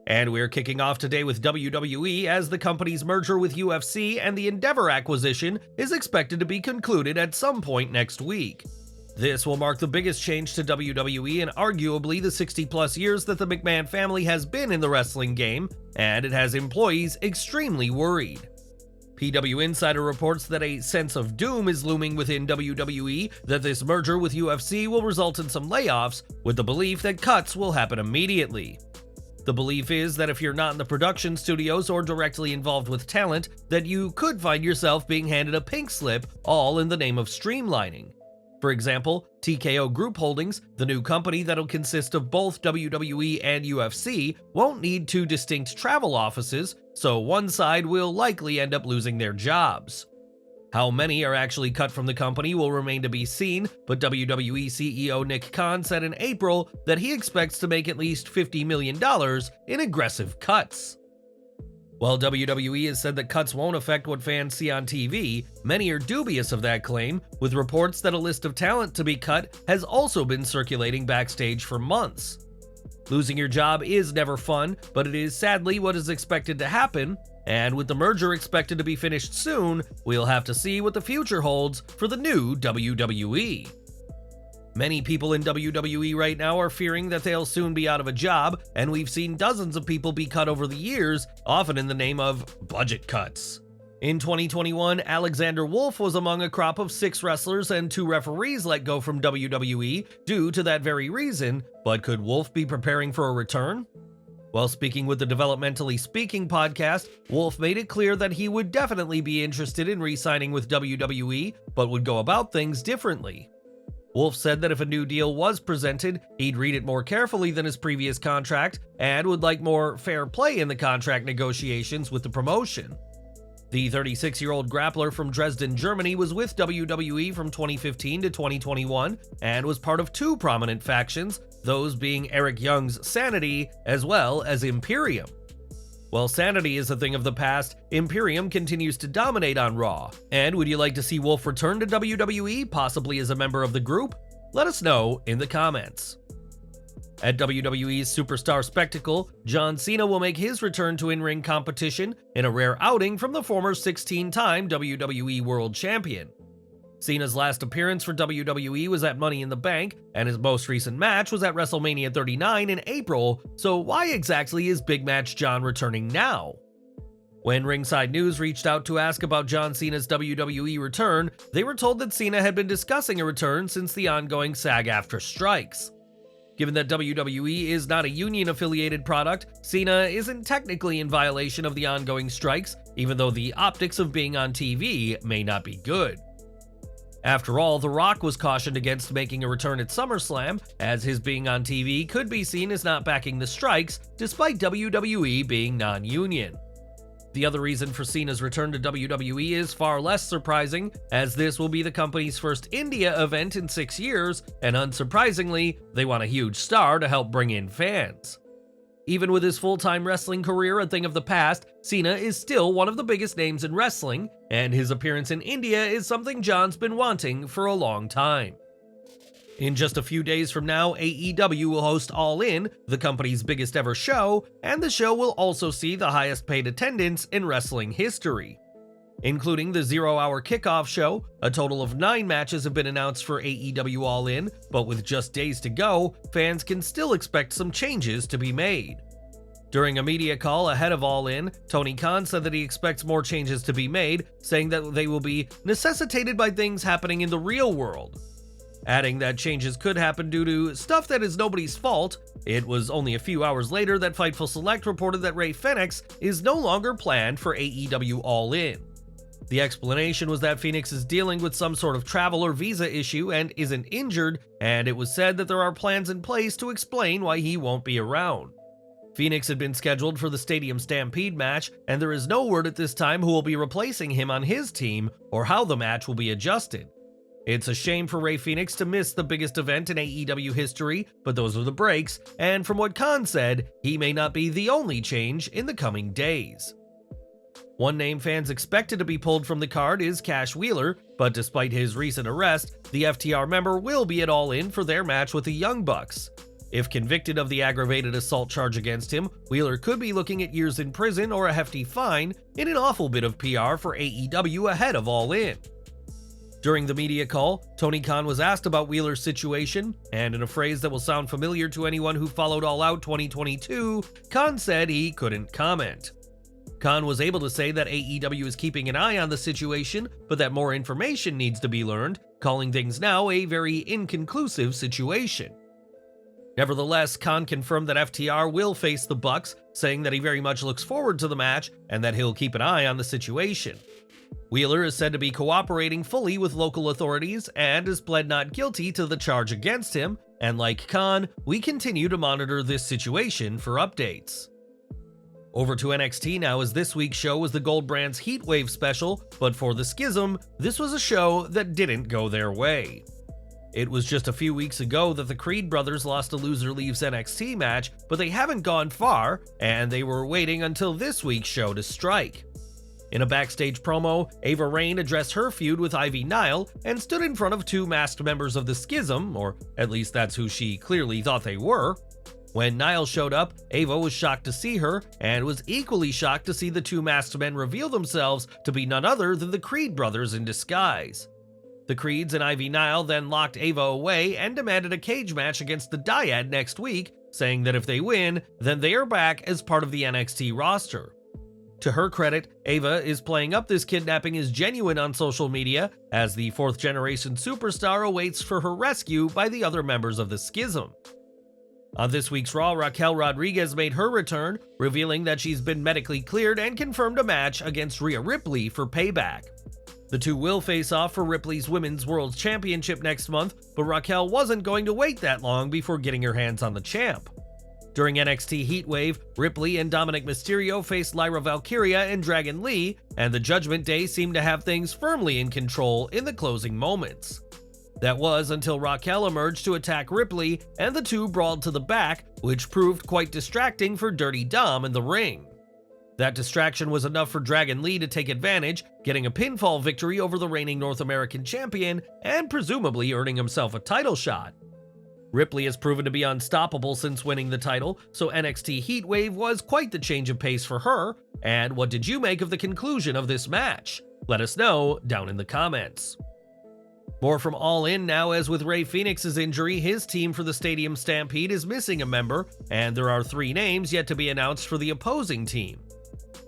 And we're kicking off today with WWE, as the company's merger with UFC and the Endeavor acquisition is expected to be concluded at some point next week. This will mark the biggest change to WWE in arguably the 60-plus years that the McMahon family has been in the wrestling game, and it has employees extremely worried. PW Insider reports that a sense of doom is looming within WWE that this merger with UFC will result in some layoffs, with the belief that cuts will happen immediately. The belief is that if you're not in the production studios or directly involved with talent, that you could find yourself being handed a pink slip, all in the name of streamlining. For example, TKO Group Holdings, the new company that'll consist of both WWE and UFC, won't need two distinct travel offices, so one side will likely end up losing their jobs. How many are actually cut from the company will remain to be seen, but WWE CEO Nick Khan said in April that he expects to make at least $50 million in aggressive cuts. While WWE has said that cuts won't affect what fans see on TV, many are dubious of that claim, with reports that a list of talent to be cut has also been circulating backstage for months. Losing your job is never fun, but it is sadly what is expected to happen, and with the merger expected to be finished soon, we'll have to see what the future holds for the new WWE. Many people in WWE right now are fearing that they'll soon be out of a job, and we've seen dozens of people be cut over the years, often in the name of budget cuts. In 2021, Alexander Wolfe was among a crop of 6 wrestlers and 2 referees let go from WWE due to that very reason, but could Wolfe be preparing for a return? While speaking with the Developmentally Speaking podcast, Wolfe made it clear that he would definitely be interested in re-signing with WWE, but would go about things differently. Wolfe said that if a new deal was presented, he'd read it more carefully than his previous contract and would like more fair play in the contract negotiations with the promotion. The 36-year-old grappler from Dresden, Germany was with WWE from 2015 to 2021 and was part of 2 prominent factions, those being Eric Young's Sanity as well as Imperium. While Sanity is a thing of the past, Imperium continues to dominate on Raw. And would you like to see Wolfe return to WWE, possibly as a member of the group? Let us know in the comments. At WWE's Superstar Spectacle, John Cena will make his return to in-ring competition in a rare outing from the former 16-time WWE World Champion. Cena's last appearance for WWE was at Money in the Bank, and his most recent match was at WrestleMania 39 in April, so why exactly is Big Match John returning now? When Ringside News reached out to ask about John Cena's WWE return, they were told that Cena had been discussing a return since the ongoing SAG-AFTRA strikes. Given that WWE is not a union-affiliated product, Cena isn't technically in violation of the ongoing strikes, even though the optics of being on TV may not be good. After all, The Rock was cautioned against making a return at SummerSlam, as his being on TV could be seen as not backing the strikes, despite WWE being non-union. The other reason for Cena's return to WWE is far less surprising, as this will be the company's first India event in 6 years, and unsurprisingly, they want a huge star to help bring in fans. Even with his full-time wrestling career a thing of the past, Cena is still one of the biggest names in wrestling, and his appearance in India is something John's been wanting for a long time. In just a few days from now, AEW will host All In, the company's biggest ever show, and the show will also see the highest paid attendance in wrestling history. Including the 0-hour kickoff show, a total of 9 matches have been announced for AEW All In, but with just days to go, fans can still expect some changes to be made. During a media call ahead of All In, Tony Khan said that he expects more changes to be made, saying that they will be necessitated by things happening in the real world. Adding that changes could happen due to stuff that is nobody's fault. It was only a few hours later that Fightful Select reported that Rey Fenix is no longer planned for AEW All In. The explanation was that Phoenix is dealing with some sort of travel or visa issue and isn't injured, and it was said that there are plans in place to explain why he won't be around. Phoenix had been scheduled for the Stadium Stampede match, and there is no word at this time who will be replacing him on his team or how the match will be adjusted. It's a shame for Rey Fenix to miss the biggest event in AEW history, but those are the breaks, and from what Khan said, he may not be the only change in the coming days. One name fans expected to be pulled from the card is Cash Wheeler, but despite his recent arrest, the FTR member will be at All In for their match with the Young Bucks. If convicted of the aggravated assault charge against him, Wheeler could be looking at years in prison or a hefty fine, in an awful bit of PR for AEW ahead of All In. During the media call, Tony Khan was asked about Wheeler's situation, and in a phrase that will sound familiar to anyone who followed All Out 2022, Khan said he couldn't comment. Khan was able to say that AEW is keeping an eye on the situation, but that more information needs to be learned, calling things now a very inconclusive situation. Nevertheless, Khan confirmed that FTR will face the Bucks, saying that he very much looks forward to the match and that he'll keep an eye on the situation. Wheeler is said to be cooperating fully with local authorities and has pled not guilty to the charge against him, and like Khan, we continue to monitor this situation for updates. Over to NXT now, as this week's show was the Gold Brand's Heatwave special, but for the Schism, this was a show that didn't go their way. It was just a few weeks ago that the Creed brothers lost a Loser Leaves NXT match, but they haven't gone far, and they were waiting until this week's show to strike. In a backstage promo, Ava Raine addressed her feud with Ivy Nile and stood in front of two masked members of the Schism, or at least that's who she clearly thought they were. When Nile showed up, Ava was shocked to see her, and was equally shocked to see the two masked men reveal themselves to be none other than the Creed brothers in disguise. The Creeds and Ivy Nile then locked Ava away and demanded a cage match against the Dyad next week, saying that if they win, then they are back as part of the NXT roster. To her credit, Ava is playing up this kidnapping as genuine on social media, as the fourth-generation superstar awaits for her rescue by the other members of the Schism. On this week's Raw, Raquel Rodriguez made her return, revealing that she's been medically cleared and confirmed a match against Rhea Ripley for Payback. The two will face off for Ripley's Women's World Championship next month, but Raquel wasn't going to wait that long before getting her hands on the champ. During NXT Heatwave, Ripley and Dominic Mysterio faced Lyra Valkyria and Dragon Lee, and the Judgment Day seemed to have things firmly in control in the closing moments. That was until Raquel emerged to attack Ripley, and the two brawled to the back, which proved quite distracting for Dirty Dom in the ring. That distraction was enough for Dragon Lee to take advantage, getting a pinfall victory over the reigning North American champion and presumably earning himself a title shot. Ripley has proven to be unstoppable since winning the title, so NXT Heatwave was quite the change of pace for her. And what did you make of the conclusion of this match? Let us know down in the comments. More from All In now, as with Rey Fenix's injury, his team for the Stadium Stampede is missing a member, and there are 3 names yet to be announced for the opposing team.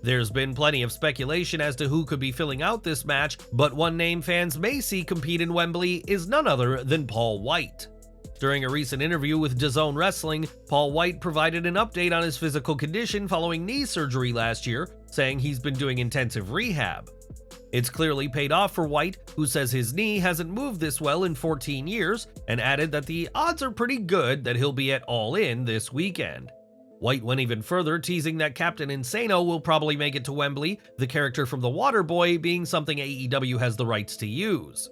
There's been plenty of speculation as to who could be filling out this match, but one name fans may see compete in Wembley is none other than Paul Wight. During a recent interview with DAZN Wrestling, Paul Wight provided an update on his physical condition following knee surgery last year, saying he's been doing intensive rehab. It's clearly paid off for Wight, who says his knee hasn't moved this well in 14 years, and added that the odds are pretty good that he'll be at All In this weekend. Wight went even further, teasing that Captain Insano will probably make it to Wembley, the character from The Waterboy being something AEW has the rights to use.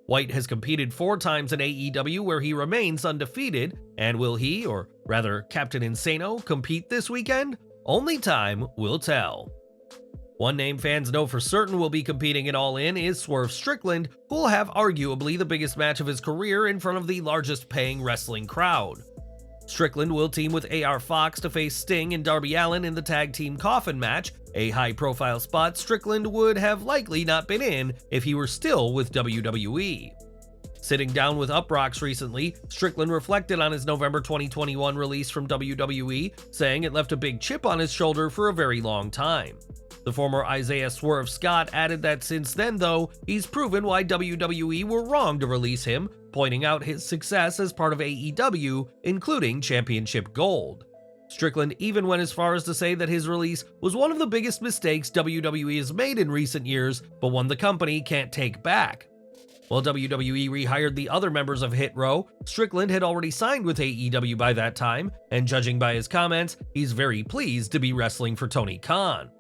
Wight has competed 4 times in AEW where he remains undefeated, and will he, or rather Captain Insano, compete this weekend? Only time will tell. One name fans know for certain will be competing at All In is Swerve Strickland, who will have arguably the biggest match of his career in front of the largest paying wrestling crowd. Strickland will team with AR Fox to face Sting and Darby Allin in the tag team coffin match, a high-profile spot Strickland would have likely not been in if he were still with WWE. Sitting down with Uproxx recently, Strickland reflected on his November 2021 release from WWE, saying it left a big chip on his shoulder for a very long time. The former Isaiah Swerve Scott added that since then, though, he's proven why WWE were wrong to release him, pointing out his success as part of AEW, including Championship Gold. Strickland even went as far as to say that his release was one of the biggest mistakes WWE has made in recent years, but one the company can't take back. While WWE rehired the other members of Hit Row, Strickland had already signed with AEW by that time, and judging by his comments, he's very pleased to be wrestling for Tony Khan.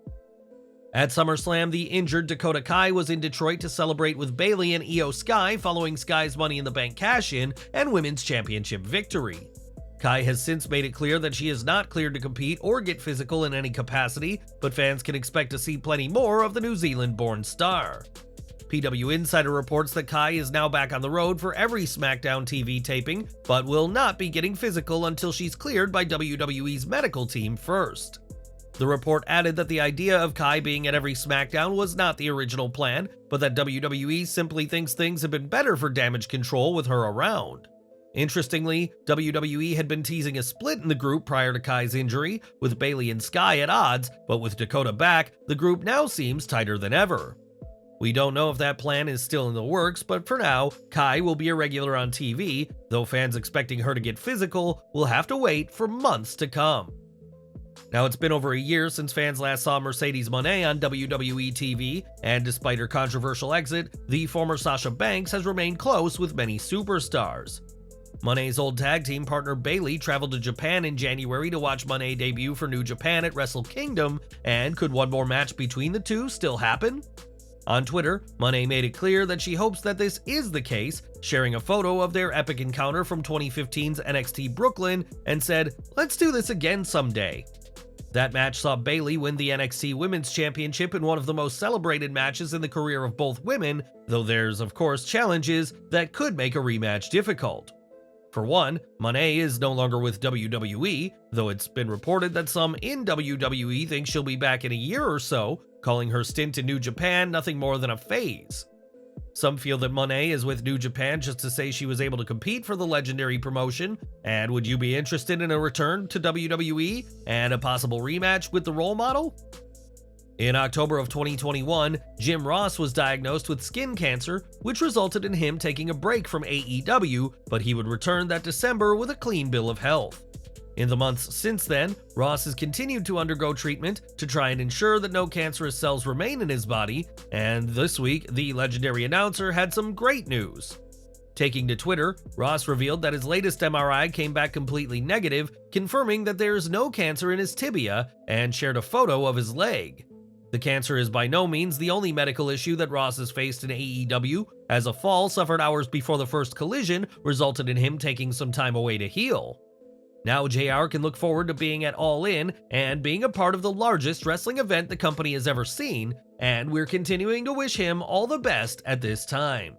At SummerSlam, the injured Dakota Kai was in Detroit to celebrate with Bayley and Io Sky following Sky's Money in the Bank cash-in and Women's Championship victory. Kai has since made it clear that she is not cleared to compete or get physical in any capacity, but fans can expect to see plenty more of the New Zealand-born star. PW Insider reports that Kai is now back on the road for every SmackDown TV taping, but will not be getting physical until she's cleared by WWE's medical team first. The report added that the idea of Kai being at every SmackDown was not the original plan, but that WWE simply thinks things have been better for Damage Control with her around. Interestingly, WWE had been teasing a split in the group prior to Kai's injury, with Bayley and Sky at odds, but with Dakota back, the group now seems tighter than ever. We don't know if that plan is still in the works, but for now, Kai will be a regular on TV, though fans expecting her to get physical will have to wait for months to come. Now, it's been over a year since fans last saw Mercedes Mone on WWE TV, and despite her controversial exit, the former Sasha Banks has remained close with many superstars. Mone's old tag team partner Bayley traveled to Japan in January to watch Mone debut for New Japan at Wrestle Kingdom, and could one more match between the two still happen? On Twitter, Mone made it clear that she hopes that this is the case, sharing a photo of their epic encounter from 2015's NXT Brooklyn, and said, "Let's do this again someday." That match saw Bayley win the NXT Women's Championship in one of the most celebrated matches in the career of both women, though there's of course challenges that could make a rematch difficult. For one, Mone is no longer with WWE, though it's been reported that some in WWE think she'll be back in a year or so, calling her stint in New Japan nothing more than a phase. Some feel that Mone is with New Japan just to say she was able to compete for the legendary promotion, and would you be interested in a return to WWE and a possible rematch with the role model? In October of 2021, Jim Ross was diagnosed with skin cancer, which resulted in him taking a break from AEW, but he would return that December with a clean bill of health. In the months since then, Ross has continued to undergo treatment to try and ensure that no cancerous cells remain in his body, and this week, the legendary announcer had some great news. Taking to Twitter, Ross revealed that his latest MRI came back completely negative, confirming that there is no cancer in his tibia, and shared a photo of his leg. The cancer is by no means the only medical issue that Ross has faced in AEW, as a fall suffered hours before the first collision resulted in him taking some time away to heal. Now JR can look forward to being at All In and being a part of the largest wrestling event the company has ever seen, and we're continuing to wish him all the best at this time.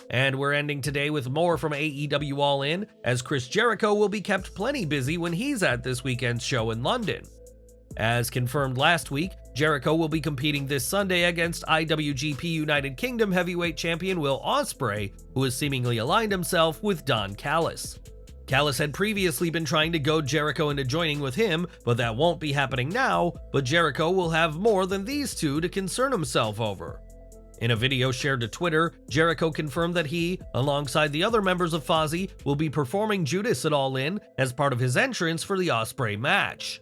And we're ending today with more from AEW All In, as Chris Jericho will be kept plenty busy when he's at this weekend's show in London. As confirmed last week, Jericho will be competing this Sunday against IWGP United Kingdom Heavyweight Champion Will Ospreay, who has seemingly aligned himself with Don Callis. Callis had previously been trying to goad Jericho into joining with him, but that won't be happening now, but Jericho will have more than these two to concern himself over. In a video shared to Twitter, Jericho confirmed that he, alongside the other members of Fozzy, will be performing Judas at All In as part of his entrance for the Ospreay match.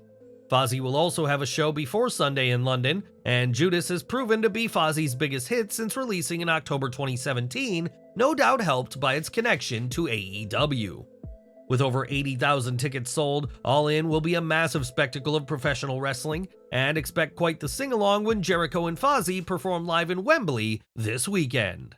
Fozzy will also have a show before Sunday in London, and Judas has proven to be Fozzy's biggest hit since releasing in October 2017, no doubt helped by its connection to AEW. With over 80,000 tickets sold, All In will be a massive spectacle of professional wrestling, and expect quite the sing-along when Jericho and Fozzy perform live in Wembley this weekend.